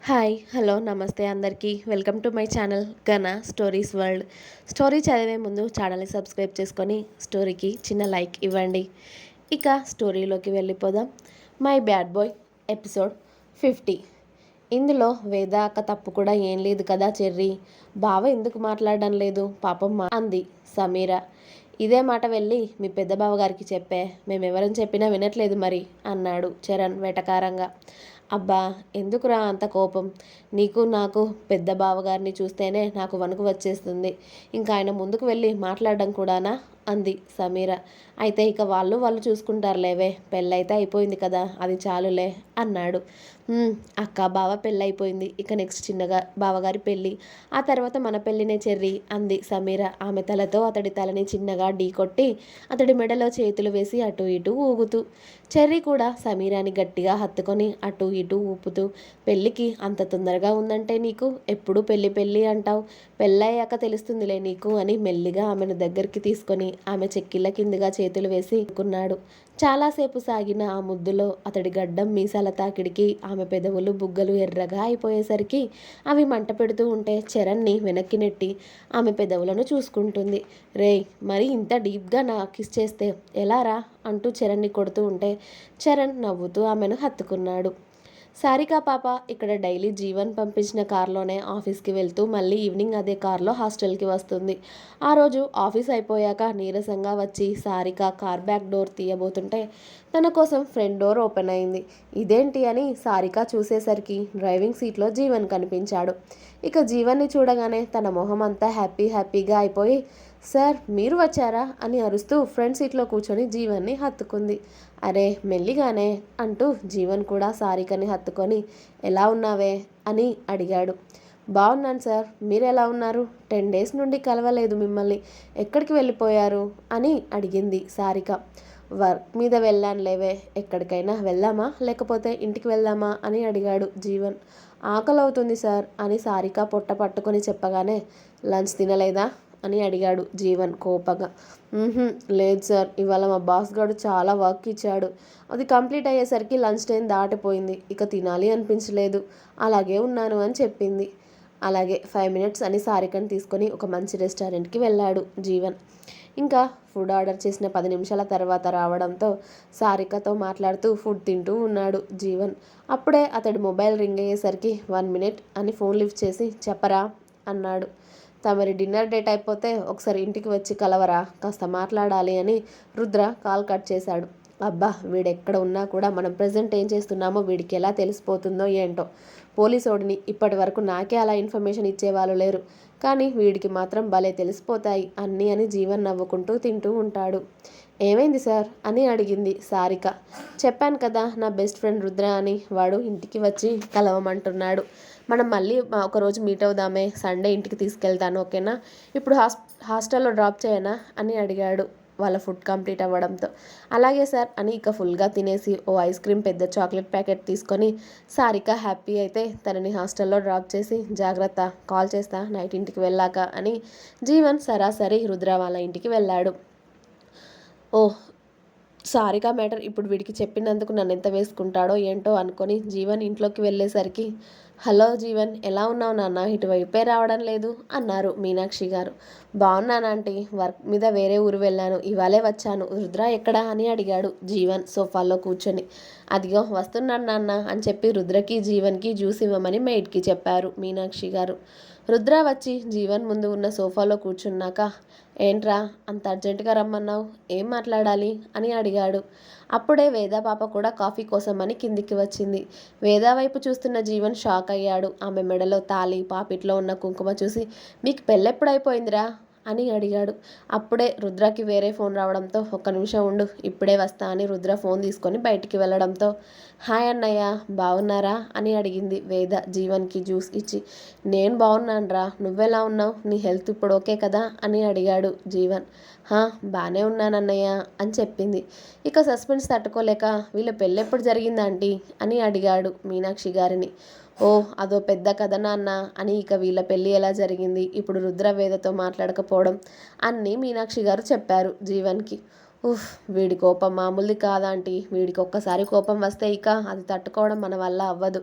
Hi hello నమస్తే అందరికీ welcome to my channel గన స్టోరీస్ వరల్డ్. స్టోరీ చదివే ముందు ఛానల్ని సబ్స్క్రైబ్ చేసుకొని స్టోరీకి చిన్న లైక్ ఇవ్వండి. ఇక స్టోరీలోకి వెళ్ళిపోదాం. My bad boy episode 50. ఇందులో వేద అక్క తప్పు కూడా ఏం లేదు కదా చెర్రీ. బావ ఎందుకు మాట్లాడడం లేదు పాపం అంది సమీర. ఇదే మాట వెళ్ళి మీ పెద్ద బావగారికి చెప్పే, మేమెవరని చెప్పినా వినట్లేదు మరి అన్నాడు చరణ్ వెటకారంగా. అబ్బా ఎందుకురా అంత కోపం? నీకు నాకు పెద్ద బావగారిని చూస్తేనే నాకు వణుకు వచ్చేస్తుంది. ఇంకా ఆయన ముందుకు వెళ్ళి మాట్లాడడం కూడానా అంది సమీర. అయితే ఇక వాళ్ళు చూసుకుంటారులేవే, పెళ్ళైతే అయిపోయింది కదా, అది చాలులే అన్నాడు. అక్క బావ పెళ్ళైపోయింది, ఇక నెక్స్ట్ చిన్నగా బావగారి పెళ్ళి, ఆ తర్వాత మన పెళ్ళినే చెర్రీ అంది సమీర. ఆమె తలతో అతడి తలని చిన్నగా ఢీకొట్టి అతడి మెడలో చేతులు వేసి అటు ఇటు ఊగుతూ. చెర్రీ కూడా సమీరాని గట్టిగా హత్తుకొని అటు ఇటు ఊపుతూ, పెళ్ళికి అంత తొందరగా ఉందంటే నీకు, ఎప్పుడు పెళ్ళి పెళ్ళి అంటావు, పెళ్ళయ్యాక తెలుస్తుందిలే నీకు అని మెల్లిగా ఆమెను దగ్గరికి తీసుకొని ఆమె చెక్కిళ్ళ కిందుగా చేతులు వేసి కొన్నాడు. చాలాసేపు సాగిన ఆ ముద్దులో అతడి గడ్డం మీసాల తాకిడికి ఆమె పెదవులు బుగ్గలు ఎర్రగా అయిపోయేసరికి అవి మంట పెడుతూ ఉంటే చరణ్ని వెనక్కి నెట్టి ఆమె పెదవులను చూసుకుంటుంది. రేయ్, మరి ఇంత డీప్గా నా కిస్ చేస్తే ఎలారా అంటూ చరణ్ని కొడుతూ ఉంటే చరణ్ నవ్వుతూ ఆమెను హత్తుకున్నాడు. సారికా పాప ఇక్కడ డైలీ జీవన్ పంపించిన కార్లోనే ఆఫీస్కి వెళ్తూ మళ్ళీ ఈవినింగ్ అదే కార్లో హాస్టల్కి వస్తుంది. ఆ రోజు ఆఫీస్ అయిపోయాక నీరసంగా వచ్చి సారిక కార్ బ్యాక్ డోర్ తీయబోతుంటే తన కోసం ఫ్రంట్ డోర్ ఓపెన్ అయింది. ఇదేంటి అని సారిక చూసేసరికి డ్రైవింగ్ సీట్లో జీవన్ కనిపించాడు. ఇక జీవన్ని చూడగానే తన మొహం అంతా హ్యాపీగా అయిపోయి, సార్ మీరు వచ్చారా అని అరుస్తూ ఫ్రంట్ సీట్లో కూర్చొని జీవన్ని హత్తుకుంది. అరే మెల్లిగానే అంటూ జీవన్ కూడా సారికని హత్తుకొని ఎలా ఉన్నావే అని అడిగాడు. బాగున్నాను సార్, మీరు ఎలా ఉన్నారు? 10 డేస్ నుండి కలవలేదు మిమ్మల్ని, ఎక్కడికి వెళ్ళిపోయారు అని అడిగింది సారిక. వర్క్ మీద వెళ్ళాను లేవే, ఎక్కడికైనా వెళ్దామా లేకపోతే ఇంటికి వెళ్దామా అని అడిగాడు జీవన్. ఆకలి అవుతుంది సార్ అని సారిక పొట్ట పట్టుకొని చెప్పగానే, లంచ్ తినలేదా అని అడిగాడు జీవన్ కోపంగా. లేదు సార్, ఇవాళ మా బాస్ గారు చాలా వర్క్ ఇచ్చాడు, అది కంప్లీట్ అయ్యేసరికి లంచ్ టైం దాటిపోయింది, ఇక తినాలి అనిపించలేదు, అలాగే ఉన్నాను అని చెప్పింది. అలాగే 5 మినిట్స్ అని సారికని తీసుకొని ఒక మంచి రెస్టారెంట్కి వెళ్ళాడు జీవన్. ఇంకా ఫుడ్ ఆర్డర్ చేసిన 10 నిమిషాల తర్వాత రావడంతో సారికతో మాట్లాడుతూ ఫుడ్ తింటూ ఉన్నాడు జీవన్. అప్పుడే అతడి మొబైల్ రింగ్ అయ్యేసరికి 1 మినిట్ అని ఫోన్ లిఫ్ట్ చేసి చెప్పరా అన్నాడు. తమరి డిన్నర్ డేట్ అయిపోతే ఒకసారి ఇంటికి వచ్చి కలవరా, కాస్త మాట్లాడాలి అని రుద్ర కాల్ కట్ చేశాడు. అబ్బా వీడెక్కడ ఉన్నా కూడా మనం ప్రజెంట్ ఏం చేస్తున్నామో వీడికి ఎలా తెలిసిపోతుందో ఏంటో, పోలీసోడిని ఇప్పటి వరకు నాకే అలా ఇన్ఫర్మేషన్ ఇచ్చేవాళ్ళు లేరు, కానీ వీడికి మాత్రం భలే తెలిసిపోతాయి అన్నీ అని జీవన్ నవ్వుకుంటూ తింటూ ఉంటాడు. ఏమైంది సార్ అని అడిగింది సారిక. చెప్పాను కదా నా బెస్ట్ ఫ్రెండ్ రుద్ర అని, వాడు ఇంటికి వచ్చి కలవమంటున్నాడు. మనం మళ్ళీ ఒకరోజు మీట్ అవుదామే, సండే ఇంటికి తీసుకెళ్తాను ఓకేనా, ఇప్పుడు హాస్టల్లో డ్రాప్ చేయనా అని అడిగాడు వాళ్ళ ఫుడ్ కంప్లీట్ అవ్వడంతో. అలాగే సార్ అని ఇక ఫుల్గా తినేసి ఓ ఐస్ క్రీమ్ పెద్ద చాక్లెట్ ప్యాకెట్ తీసుకొని సారిక హ్యాపీ అయితే తనని హాస్టల్లో డ్రాప్ చేసి జాగ్రత్త, కాల్ చేస్తా నైట్ ఇంటికి వెళ్ళాక అని జీవన్ సరాసరి రుద్ర వాళ్ళ ఇంటికి వెళ్ళాడు. ఓహ్, సారిక మ్యాటర్ ఇప్పుడు వీడికి చెప్పినందుకు నన్ను ఎంత వేసుకుంటాడో ఏంటో అనుకొని జీవన్ ఇంట్లోకి వెళ్ళేసరికి, హలో జీవన్ ఎలా ఉన్నావు నాన్న, ఇటువైపే రావడం లేదు అన్నారు మీనాక్షి గారు. బాగున్నానంటీ, వర్క్ మీద వేరే ఊరు వెళ్ళాను, ఇవాళే వచ్చాను, రుద్ర ఎక్కడా అని అడిగాడు జీవన్ సోఫాలో కూర్చొని. అదిగో వస్తున్నాను నాన్న అని చెప్పి రుద్రకి జీవన్కి జ్యూస్ ఇవ్వమని మెయిడ్కి చెప్పారు మీనాక్షి గారు. రుద్ర వచ్చి జీవన్ ముందు ఉన్న సోఫాలో కూర్చున్నాక, ఏంట్రా అంత అర్జెంటుగా రమ్మన్నావు, ఏం మాట్లాడాలి అని అడిగాడు. అప్పుడే వేద పాప కూడా కాఫీ కోసమని కిందికి వచ్చింది. వేద వైపు చూస్తున్న జీవన్ షాక్ అయ్యాడు. ఆమె మెడలో తాళి, పాపిట్లో ఉన్న కుంకుమ చూసి, మీకు పెళ్ళెప్పుడైపోయిందిరా అని అడిగాడు. అప్పుడే రుద్రకి వేరే ఫోన్ రావడంతో, ఒక్క నిమిషం ఉండు ఇప్పుడే వస్తా అని రుద్ర ఫోన్ తీసుకొని బయటికి వెళ్ళడంతో, హాయ్ అన్నయ్య బాగున్నారా అని అడిగింది వేద జీవన్కి జ్యూస్ ఇచ్చి. నేను బాగున్నానురా, నువ్వెలా ఉన్నావు, నీ హెల్త్ ఇప్పుడు ఓకే కదా అని అడిగాడు జీవన్. బాగానే ఉన్నానన్నయ్య అని చెప్పింది. ఇక సస్పెన్స్ తట్టుకోలేక, వీళ్ళ పెళ్ళెప్పుడు జరిగిందాంటీ అని అడిగాడు మీనాక్షి గారిని. ఓ అదో పెద్ద కథ నాన్న అని ఇక వీళ్ళ పెళ్ళి ఎలా జరిగింది, ఇప్పుడు రుద్ర వేదతో మాట్లాడకపోవడం అన్నీ మీనాక్షి గారు చెప్పారు జీవన్కి. ఉఫ్! వీడి కోపం మామూలుది కాదాంటీ. వీడికి ఒక్కసారి కోపం వస్తే ఇక అది తట్టుకోవడం మన వల్ల అవ్వదు.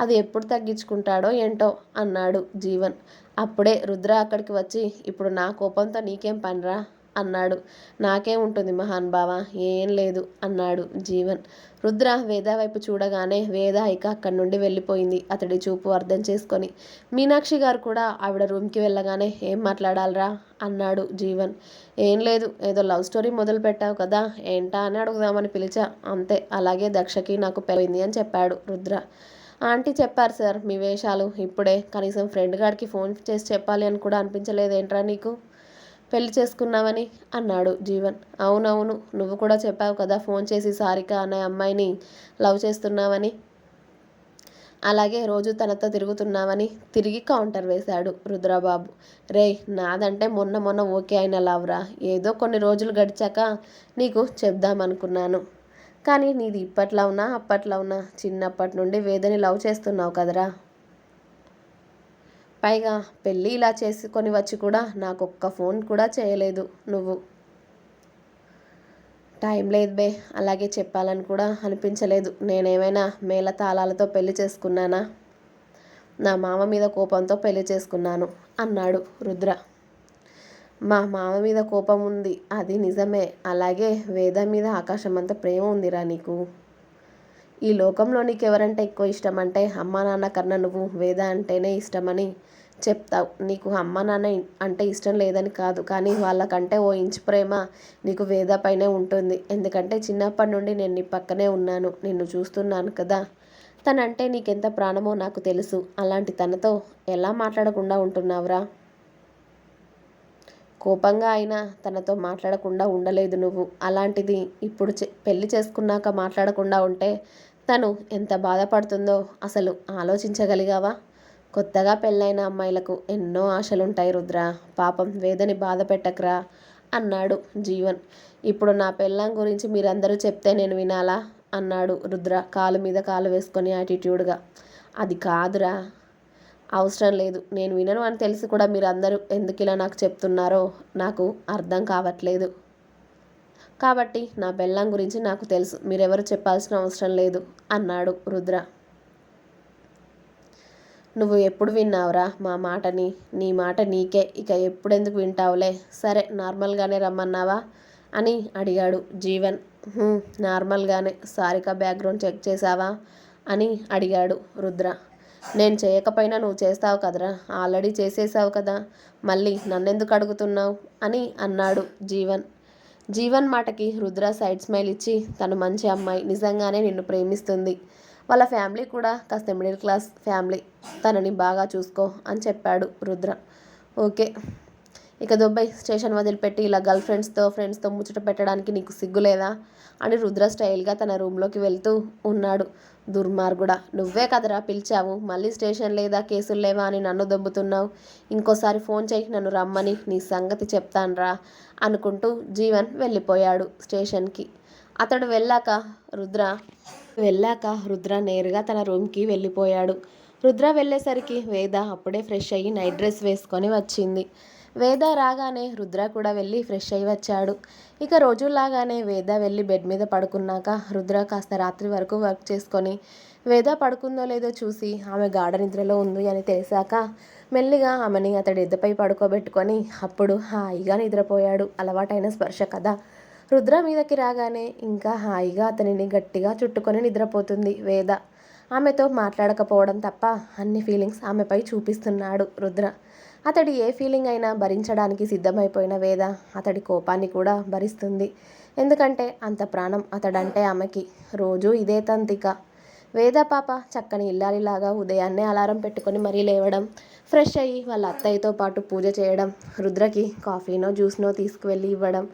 అది ఎప్పుడు తగ్గించుకుంటాడో ఏంటో అన్నాడు జీవన్. అప్పుడే రుద్ర అక్కడికి వచ్చి, ఇప్పుడు నా కోపంతో నీకేం పనిరా అన్నాడు. నాకేం ఉంటుంది మహానుభావ, ఏం లేదు అన్నాడు జీవన్. రుద్ర వేద వైపు చూడగానే వేద ఇక అక్కడి నుండి వెళ్ళిపోయింది అతడి చూపు అర్థం చేసుకొని. మీనాక్షి గారు కూడా ఆవిడ రూమ్కి వెళ్ళగానే ఏం మాట్లాడాలరా అన్నాడు జీవన్. ఏం లేదు, ఏదో లవ్ స్టోరీ మొదలు పెట్టావు కదా, ఏంటా అని అడుగుదామని పిలిచా అంతే. అలాగే దక్షకి నాకు పెళ్ళైంది అని చెప్పాడు రుద్ర. ఆంటీ చెప్పారు సార్ మీ వేషాలు ఇప్పుడే. కనీసం ఫ్రెండ్ గారికి ఫోన్ చేసి చెప్పాలి అని కూడా అనిపించలేదేంట్రా నీకు పెళ్లి చేసుకున్నావని అన్నాడు జీవన్. అవునవును, నువ్వు కూడా చెప్పావు కదా ఫోన్ చేసి సారిక అనే అమ్మాయిని లవ్ చేస్తున్నావని, అలాగే రోజు తనతో తిరుగుతున్నావని తిరిగి కౌంటర్ వేశాడు రుద్రబాబు. రేయ్, నాదంటే మొన్న మొన్న ఓకే అయిన లవ్రా. ఏదో కొన్ని రోజులు గడిచాక నీకు చెప్దామనుకున్నాను. కానీ నీది ఇప్పట్లో ఉన్నా అప్పట్లో ఉన్నా చిన్నప్పటి నుండి వేదని లవ్ చేస్తున్నావు కదరా. పైగా పెళ్ళి ఇలా చేసుకొని వచ్చి కూడా నాకు ఒక్క ఫోన్ కూడా చేయలేదు నువ్వు. టైం లేదు బే, అలాగే చెప్పాలని కూడా అనిపించలేదు. నేనేమైనా మేళ తాళాలతో పెళ్లి చేసుకున్నానా? నా మామ మీద కోపంతో పెళ్లి చేసుకున్నాను అన్నాడు రుద్ర. మా మామ మీద కోపం ఉంది, అది నిజమే. అలాగే వేద మీద ఆకాశమంత ప్రేమ ఉందిరా నీకు. ఈ లోకంలో నీకు ఎవరంటే ఎక్కువ ఇష్టం అంటే అమ్మా నాన్న కన్నా నువ్వు వేద అంటేనే ఇష్టమని చెప్తావు. నీకు అమ్మ నాన్న అంటే ఇష్టం లేదని కాదు, కానీ వాళ్ళకంటే ఓ ఇంచు ప్రేమ నీకు వేద పైనే ఉంటుంది. ఎందుకంటే చిన్నప్పటి నుండి నేను నీ పక్కనే ఉన్నాను, నిన్ను చూస్తున్నాను కదా. తనంటే నీకెంత ప్రాణమో నాకు తెలుసు. అలాంటి తనతో ఎలా మాట్లాడకుండా ఉంటున్నావురా? కోపంగా అయినా తనతో మాట్లాడకుండా ఉండలేదు నువ్వు. అలాంటిది ఇప్పుడు పెళ్లి చేసుకున్నాక మాట్లాడకుండా ఉంటే తను ఎంత బాధపడుతుందో అసలు ఆలోచించగలిగావా? కొత్తగా పెళ్ళైన అమ్మాయిలకు ఎన్నో ఆశలుంటాయి రుద్ర. పాపం వేదని బాధ పెట్టకరా అన్నాడు జీవన్. ఇప్పుడు నా పెళ్ళాం గురించి మీరందరూ చెప్తే నేను వినాలా అన్నాడు రుద్ర కాలు మీద కాలు వేసుకొని యాటిట్యూడ్గా. అది కాదురా, అవసరం లేదు. నేను వినను అని తెలిసి కూడా మీరందరూ ఎందుకు ఇలా నాకు చెప్తున్నారో నాకు అర్థం కావట్లేదు. కాబట్టి నా పెళ్ళాం గురించి నాకు తెలుసు, మీరెవరు చెప్పాల్సిన అవసరం లేదు అన్నాడు రుద్ర. నువ్వు ఎప్పుడు విన్నావురా మా మాటని? నీ మాట నీకే, ఇక ఎప్పుడెందుకు వింటావులే. సరే, నార్మల్గానే రమ్మన్నావా అని అడిగాడు జీవన్. నార్మల్గానే. సారిక బ్యాక్గ్రౌండ్ చెక్ చేసావా అని అడిగాడు రుద్ర. నేను చేయకపోయినా నువ్వు చేస్తావు కదరా, ఆల్రెడీ చేసేసావు కదా, మళ్ళీ నన్నెందుకు అడుగుతున్నావు అని అన్నాడు జీవన్. జీవన్ మాటకి రుద్ర సైడ్ స్మైల్ ఇచ్చి, తను మంచి అమ్మాయి, నిజంగానే నిన్ను ప్రేమిస్తుంది. వాళ్ళ ఫ్యామిలీ కూడా కాస్త మిడిల్ క్లాస్ ఫ్యామిలీ, తనని బాగా చూసుకో అని చెప్పాడు రుద్ర. ఓకే, ఇక దుబాయ్ స్టేషన్ వదిలిపెట్టి ఇలా గర్ల్ ఫ్రెండ్స్తో ముచ్చట పెట్టడానికి నీకు సిగ్గులేదా అని రుద్ర స్టైల్గా తన రూమ్లోకి వెళ్తూ ఉన్నాడు. దుర్మార్గుడా, నువ్వే కదరా పిలిచావు, మళ్ళీ స్టేషన్ లేదా కేసులు లేవా అని నన్ను దొబ్బుతున్నావు. ఇంకోసారి ఫోన్ చేయి నన్ను రమ్మని, నీ సంగతి చెప్తాన్రా అనుకుంటూ జీవన్ వెళ్ళిపోయాడు స్టేషన్కి. అతడు వెళ్ళాక రుద్ర నేరుగా తన రూమ్కి వెళ్ళిపోయాడు. రుద్ర వెళ్ళేసరికి వేద అప్పుడే ఫ్రెష్ అయ్యి నైట్ డ్రెస్ వేసుకొని వచ్చింది. వేద రాగానే రుద్ర కూడా వెళ్ళి ఫ్రెష్ అయ్యి వచ్చాడు. ఇక రోజులాగానే వేద వెళ్ళి బెడ్ మీద పడుకున్నాక రుద్ర కాస్త రాత్రి వరకు వర్క్ చేసుకొని వేద పడుకుందో లేదో చూసి ఆమె గాఢ నిద్రలో ఉంది అని తెలిసాక మెల్లిగా ఆమెని అతడి ఎద్దపై పడుకోబెట్టుకొని అప్పుడు హాయిగా నిద్రపోయాడు. అలవాటైన స్పర్శ కదా. రుద్ర మీదకి రాగానే ఇంకా హాయిగా అతనిని గట్టిగా చుట్టుకొని నిద్రపోతుంది వేద. ఆమెతో మాట్లాడకపోవడం తప్ప అన్ని ఫీలింగ్స్ ఆమెపై చూపిస్తున్నాడు రుద్ర. అతడి ఏ ఫీలింగ్ అయినా భరించడానికి సిద్ధమైపోయిన వేద అతడి కోపాన్ని కూడా భరిస్తుంది. ఎందుకంటే అంత ప్రాణం అతడంటే ఆమెకి. రోజు ఇదే తంతిక. వేద పాప చక్కని ఇల్లాలిలాగా ఉదయాన్నే అలారం పెట్టుకొని మరీ లేవడం, ఫ్రెష్ అయ్యి వాళ్ళ అత్తయ్యతో పాటు పూజ చేయడం, రుద్రకి కాఫీనో జ్యూస్నో తీసుకువెళ్ళి ఇవ్వడం,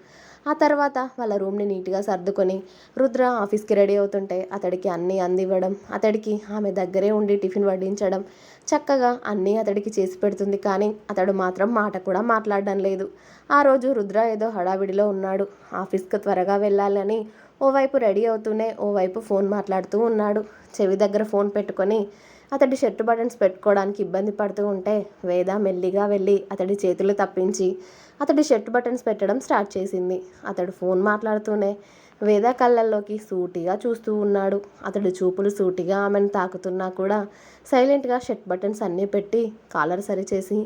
ఆ తర్వాత వాళ్ళ రూమ్ని నీట్గా సర్దుకొని రుద్ర ఆఫీస్కి రెడీ అవుతుంటే అతడికి అన్నీ అందివ్వడం, అతడికి ఆమె దగ్గరే ఉండి టిఫిన్ వడ్డించడం, చక్కగా అన్నీ అతడికి చేసి పెడుతుంది. కానీ అతడు మాత్రం మాట కూడా మాట్లాడడం లేదు. ఆ రోజు రుద్ర ఏదో హడావిడిలో ఉన్నాడు. ఆఫీస్కి త్వరగా వెళ్ళాలని ఓవైపు రెడీ అవుతూనే ఓవైపు ఫోన్ మాట్లాడుతూ ఉన్నాడు. చెవి దగ్గర ఫోన్ పెట్టుకొని అతడి షర్ట్ బటన్స్ పెట్టుకోవడానికి ఇబ్బంది పడుతూ ఉంటే వేద మెల్లిగా వెళ్ళి అతడి చేతులు తప్పించి అతడి షర్ట్ బటన్స్ పెట్టడం స్టార్ట్ చేసింది. అతడు ఫోన్ మాట్లాడుతూనే వేద కళ్ళల్లోకి సూటిగా చూస్తూ ఉన్నాడు. అతడి చూపులు సూటిగా ఆమెను తాకుతున్నా కూడా సైలెంట్గా షర్ట్ బటన్స్ అన్నీ పెట్టి కాలర్ సరిచేసి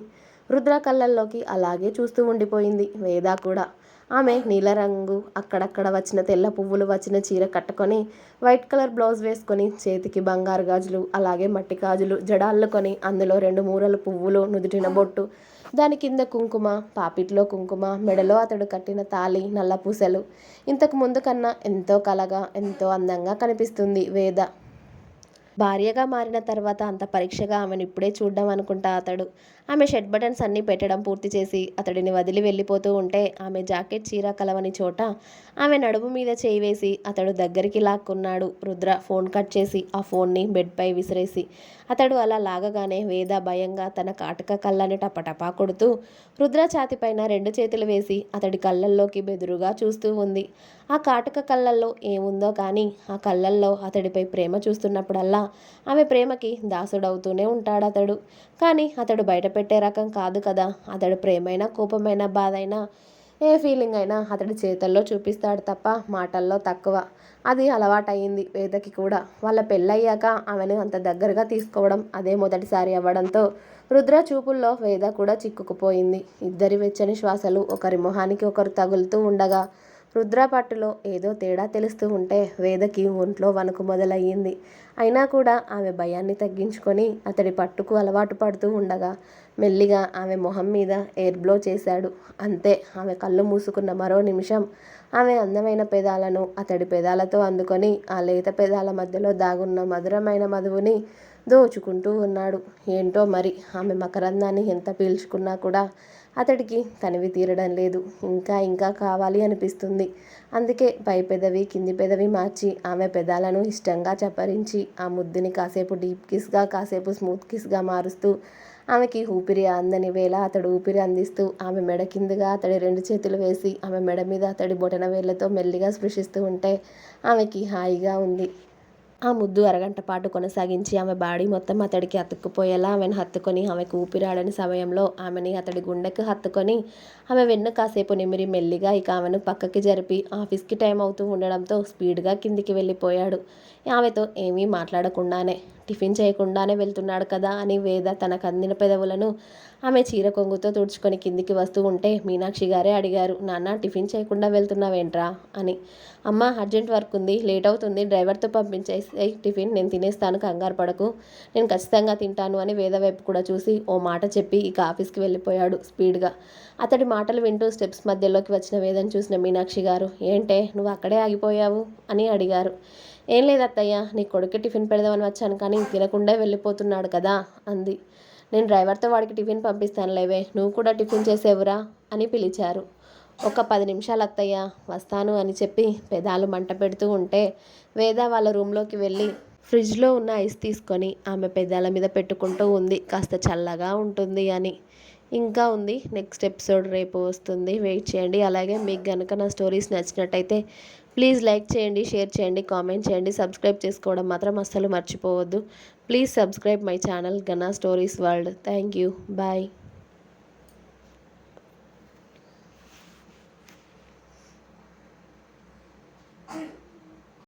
రుద్ర కళ్ళల్లోకి అలాగే చూస్తూ ఉండిపోయింది వేద కూడా. ఆమె నీలరంగు అక్కడక్కడ వచ్చిన తెల్ల పువ్వులు వచ్చిన చీర కట్టుకొని వైట్ కలర్ బ్లౌజ్ వేసుకొని చేతికి బంగారు గాజులు అలాగే మట్టి గాజులు జడాళ్ళుకొని అందులో 2 మూరల పువ్వులు నుదుటిన బొట్టు దాని కింద కుంకుమ పాపిట్లో కుంకుమ మెడలో అతడు కట్టిన తాళి నల్ల పూసలు ఇంతకు ముందు కన్నా ఎంతో కలగా ఎంతో అందంగా కనిపిస్తుంది వేద. భార్యగా మారిన తర్వాత అంత పరీక్షగా ఆమెను ఇప్పుడే చూడ్డం అనుకుంటా అతడు. ఆమె షర్ట్ బటన్స్ అన్నీ పెట్టడం పూర్తి చేసి అతడిని వదిలి వెళ్ళిపోతూ ఉంటే ఆమె జాకెట్ చీర కలవని చోట ఆమె నడుము మీద చేయి వేసి అతడు దగ్గరికి లాక్కున్నాడు. రుద్ర ఫోన్ కట్ చేసి ఆ ఫోన్ని బెడ్పై విసిరేసి అతడు అలా లాగగానే వేద భయంగా తన కాటుక కళ్ళని టపటపా కొడుతూ రుద్ర ఛాతిపైన 2 చేతులు వేసి అతడి కళ్ళల్లోకి బెదురుగా చూస్తూ ఉంది. ఆ కాటుక కళ్ళల్లో ఏముందో కానీ ఆ కళ్ళల్లో అతడిపై ప్రేమ చూస్తున్నప్పుడల్లా ఆమె ప్రేమకి దాసుడవుతూనే ఉంటాడతడు. కానీ అతడు బయటపెట్టే రకం కాదు కదా. అతడు ప్రేమైనా కోపమైనా బాధైనా ఏ ఫీలింగ్ అయినా అతడి చేతల్లో చూపిస్తాడు తప్ప మాటల్లో తక్కువ. అది అలవాటయింది వేదకి కూడా. వాళ్ళ పెళ్ళయ్యాక ఆమెను అంత దగ్గరగా తీసుకోవడం అదే మొదటిసారి అవ్వడంతో రుద్ర చూపుల్లో వేద కూడా చిక్కుకుపోయింది. ఇద్దరి వెచ్చని శ్వాసలు ఒకరి మొహానికి ఒకరు తగులుతూ ఉండగా రుద్ర పట్టులో ఏదో తేడా తెలుస్తూ ఉంటే వేదకి ఒంట్లో వణుకు మొదలయ్యింది. అయినా కూడా ఆమె భయాన్ని తగ్గించుకొని అతడి పట్టుకు అలవాటు పడుతూ ఉండగా మెల్లిగా ఆమె మొహం మీద ఎయిర్ బ్లో చేశాడు. అంతే. ఆమె కళ్ళు మూసుకున్న మరో నిమిషం ఆమె అందమైన పెదాలను అతడి పెదాలతో అందుకొని ఆ లేత పెదాల మధ్యలో దాగున్న మధురమైన మధువుని దోచుకుంటూ ఉన్నాడు. ఏంటో మరి ఆమె మకరందాన్ని ఎంత పీల్చుకున్నా కూడా అతడికి తనివి తీరడం లేదు. ఇంకా ఇంకా కావాలి అనిపిస్తుంది. అందుకే పై పెదవి కింది పెదవి మార్చి ఆమె పెదాలను ఇష్టంగా చప్పరించి ఆ ముద్దుని కాసేపు డీప్ కిస్గా కాసేపు స్మూత్ కిస్గా మారుస్తూ ఆమెకి ఊపిరి అందని వేళ అతడు ఊపిరి అందిస్తూ ఆమె మెడ కిందుగా అతడి 2 చేతులు వేసి ఆమె మెడ మీద అతడి బొటన వేళ్లతో మెల్లిగా స్పృశిస్తూ ఉంటే ఆమెకి హాయిగా ఉంది. ఆ ముద్దు అరగంట పాటు కొనసాగించి ఆమె బాడీ మొత్తం అతడికి అతుక్కుపోయేలా ఆమెను హత్తుకొని ఆమెకు ఊపిరాడని సమయంలో ఆమెని అతడి గుండెకు హత్తుకొని ఆమె వెన్ను కాసేపు నిమిరి మెల్లిగా ఇక ఆమెను పక్కకి జరిపి ఆఫీస్కి టైం అవుతూ ఉండడంతో స్పీడ్గా కిందికి వెళ్ళిపోయాడు. ఆమెతో ఏమీ మాట్లాడకుండానే. టిఫిన్ చేయకుండానే వెళ్తున్నాడు కదా అని వేద తనకు అందిన పెదవులను ఆమె చీర కొంగుతో తుడుచుకొని కిందికి వస్తూ ఉంటే మీనాక్షి గారే అడిగారు, నాన్న టిఫిన్ చేయకుండా వెళ్తున్నావేంట్రా అని. అమ్మ అర్జెంట్ వర్క్ ఉంది, లేట్ అవుతుంది, డ్రైవర్తో పంపించేసి టిఫిన్ నేను తినేస్తాను, కంగారు పడకు, నేను ఖచ్చితంగా తింటాను అని వేద వైపు కూడా చూసి ఓ మాట చెప్పి ఇక ఆఫీస్కి వెళ్ళిపోయాడు స్పీడ్గా. అతడి మాటలు వింటూ స్టెప్స్ మధ్యలోకి వచ్చిన వేదను చూసిన మీనాక్షి గారు, ఏంటే నువ్వు అక్కడే ఆగిపోయావు అని అడిగారు. ఏం లేదు అత్తయ్య, నీ కొడుకు టిఫిన్ పెడదామని వచ్చాను కానీ తినకుండా వెళ్ళిపోతున్నాడు కదా అంది. నేను డ్రైవర్తో వాడికి టిఫిన్ పంపిస్తాను లేవే, నువ్వు కూడా టిఫిన్ చేసేవురా అని పిలిచారు. ఒక 10 నిమిషాలు అత్తయ్య, వస్తాను అని చెప్పి పెదాలు మంట పెడుతూ ఉంటే వేద వాళ్ళ రూమ్లోకి వెళ్ళి ఫ్రిడ్జ్లో ఉన్న ఐస్ తీసుకొని ఆమె పెదాల మీద పెట్టుకుంటూ ఉంది, కాస్త చల్లగా ఉంటుంది అని. ఇంకా ఉంది. నెక్స్ట్ ఎపిసోడ్ రేపు వస్తుంది, వెయిట్ చేయండి. అలాగే మీకు కనుక నా స్టోరీస్ నచ్చినట్టయితే ప్లీజ్ లైక్ చేయండి, షేర్ చేయండి, కామెంట్ చేయండి, సబ్స్క్రైబ్ చేసుకోవడం మాత్రం అస్సలు మర్చిపోవద్దు. ప్లీజ్ సబ్స్క్రైబ్ మై ఛానల్ గనా stories world. Thank you. Bye.